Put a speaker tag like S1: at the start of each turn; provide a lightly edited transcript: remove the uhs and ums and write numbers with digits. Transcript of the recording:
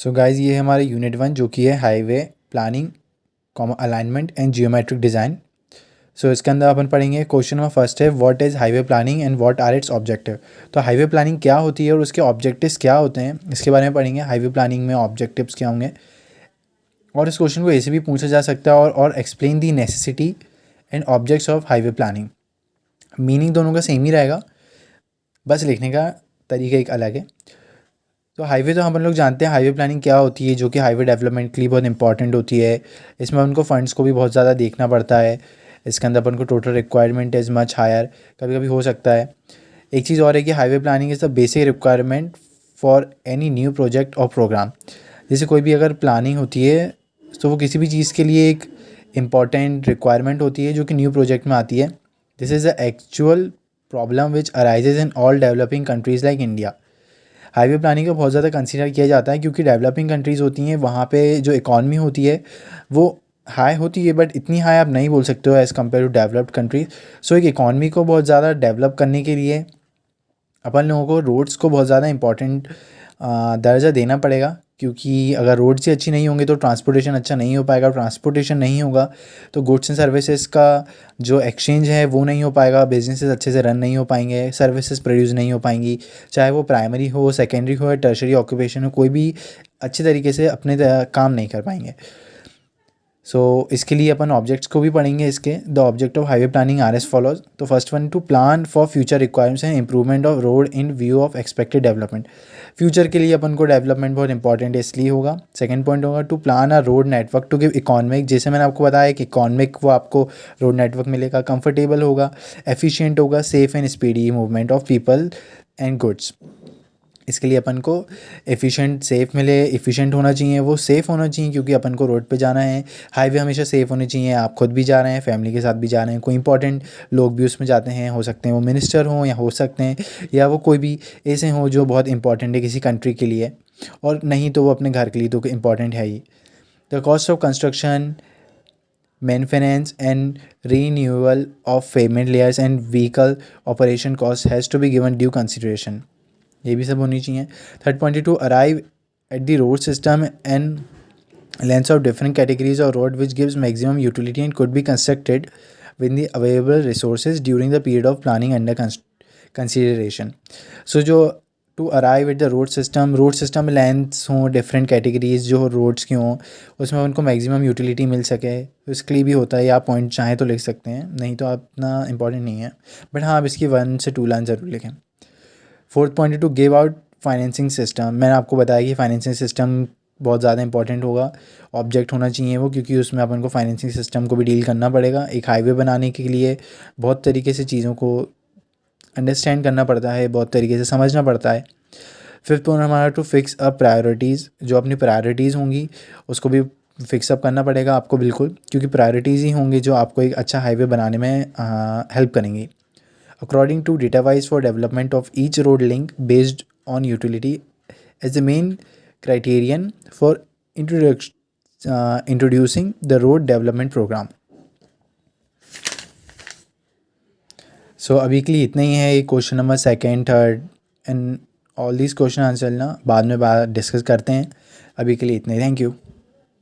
S1: So guys ये है हमारा यूनिट 1 जो कि है highway planning alignment and geometric design. So इसके अंदर अपन पढ़ेंगे क्वेश्चन नंबर फर्स्ट है what is highway planning and what are its objective. तो हाईवे प्लानिंग क्या होती है और उसके ऑब्जेक्टिव्स क्या होते हैं इसके बारे में पढ़ेंगे। हाईवे प्लानिंग में ऑब्जेक्टिव्स क्या होंगे और इस क्वेश्चन को ऐसे भी पूछा जा सकता है और explain the necessity and objects of highway planning. Meaning दोनों का सेम ही रहेगा, बस लिखने का तरीका एक अलग है। तो हाईवे तो हम लोग जानते हैं हाईवे प्लानिंग क्या होती है, जो कि हाईवे डेवलपमेंट के लिए बहुत इंपॉर्टेंट होती है। इसमें उनको फंड्स को भी बहुत ज़्यादा देखना पड़ता है। इसके अंदर अपन को total requirement is much higher कभी कभी हो सकता है। एक चीज़ और है कि highway planning is the basic requirement for any new project और प्रोग्राम। जैसे कोई भी अगर प्लानिंग होती है तो वो किसी भी चीज़ के लिए एक इम्पॉर्टेंट रिक्वायरमेंट होती है जो कि न्यू प्रोजेक्ट में आती है। This is the actual problem which arises in all developing countries like India. Highway planning को बहुत ज़्यादा कंसीडर किया जाता है क्योंकि डेवलपिंग कंट्रीज़ होती हैं, वहाँ पे जो इकॉनमी होती है वो हाई होती है, बट इतनी हाई आप नहीं बोल सकते हो as compare to developed countries. So एक इकॉनमी को बहुत ज़्यादा डेवलप करने के लिए अपन लोगों को रोड्स को बहुत ज़्यादा इंपॉर्टेंट दर्जा देना पड़ेगा, क्योंकि अगर रोड्स ही अच्छी नहीं होंगे तो ट्रांसपोर्टेशन अच्छा नहीं हो पाएगा। ट्रांसपोर्टेशन नहीं होगा तो गुड्स एंड सर्विसेज का जो एक्सचेंज है वो नहीं हो पाएगा, बिजनेसेस अच्छे से रन नहीं हो पाएंगे, सर्विसेज प्रोड्यूस नहीं हो पाएंगी, चाहे वो प्राइमरी हो, सेकेंडरी हो या टर्शरी ऑक्यूपेशन हो, कोई भी अच्छे तरीके से अपने काम नहीं कर पाएंगे। सो इसके लिए अपन ऑब्जेक्ट्स को भी पढ़ेंगे। इसके the object of highway planning are as follows. तो first one, to plan for future requirements and improvement of road in view of expected development. Future के लिए अपन को डेवलपमेंट बहुत इंपॉर्टेंट है इसलिए होगा। सेकंड पॉइंट होगा to plan a road network to give economic, जैसे मैंने आपको बताया कि इकॉनमिक वो आपको रोड नेटवर्क मिलेगा, कंफर्टेबल होगा, एफिशिएंट होगा, safe and speedy movement of people and goods. इसके लिए अपन को एफिशिएंट सेफ़ मिले, एफिशिएंट होना चाहिए, वो सेफ़ होना चाहिए क्योंकि अपन को रोड पे जाना है। हाईवे हमेशा सेफ़ होने चाहिए, आप खुद भी जा रहे हैं, फैमिली के साथ भी जा रहे हैं, कोई इंपॉर्टेंट लोग भी उसमें जाते हैं, हो सकते हैं वो मिनिस्टर हों या हो सकते हैं या वो कोई भी ऐसे हों जो बहुत इंपॉर्टेंट है किसी कंट्री के लिए, और नहीं तो वो अपने घर के लिए तो इंपॉर्टेंट है ही। The cost of construction, maintenance and renewal of pavement layers and vehicle operation cost has to be given due consideration, ये भी सब होनी चाहिए। Third point to arrive at the road system and length of different categories of road which gives maximum utility and could be constructed with the available resources during the period of planning under consideration. So जो to arrive at the road system में lengths हों, different categories जो roads की हों, उसमें उनको maximum utility मिल सके, तो इसके लिए भी होता है। आप पॉइंट चाहें तो लिख सकते हैं, नहीं तो आप इतना इंपॉर्टेंट नहीं है, बट हाँ आप इसकी 1 से 2 लाइन ज़रूर लिखें। Fourth point two give out financing system. मैंने आपको बताया कि फाइनेंसिंग सिस्टम बहुत ज़्यादा इंपॉर्टेंट होगा, ऑब्जेक्ट होना चाहिए वो, क्योंकि उसमें अपन को फाइनेंसिंग सिस्टम को भी डील करना पड़ेगा। एक हाईवे बनाने के लिए बहुत तरीके से चीज़ों को अंडरस्टैंड करना पड़ता है, बहुत तरीके से समझना पड़ता है। फिफ्थ पॉइंट हमारा टू फिक्स अप प्रायोरिटीज़, जो अपनी प्रायोरिटीज़ होंगी उसको भी फिक्सअप करना पड़ेगा आपको, बिल्कुल, क्योंकि प्रायोरिटीज़ ही होंगी जो आपको एक अच्छा हाईवे बनाने में हेल्प करेंगी। According to database for development of each road link based on utility as the main criterion for introducing the road development program. So अभी के लिए इतना ही है। ये question number second, third and all these question answer ना बाद में discuss करते हैं। अभी के लिए इतना ही, थैंक यू।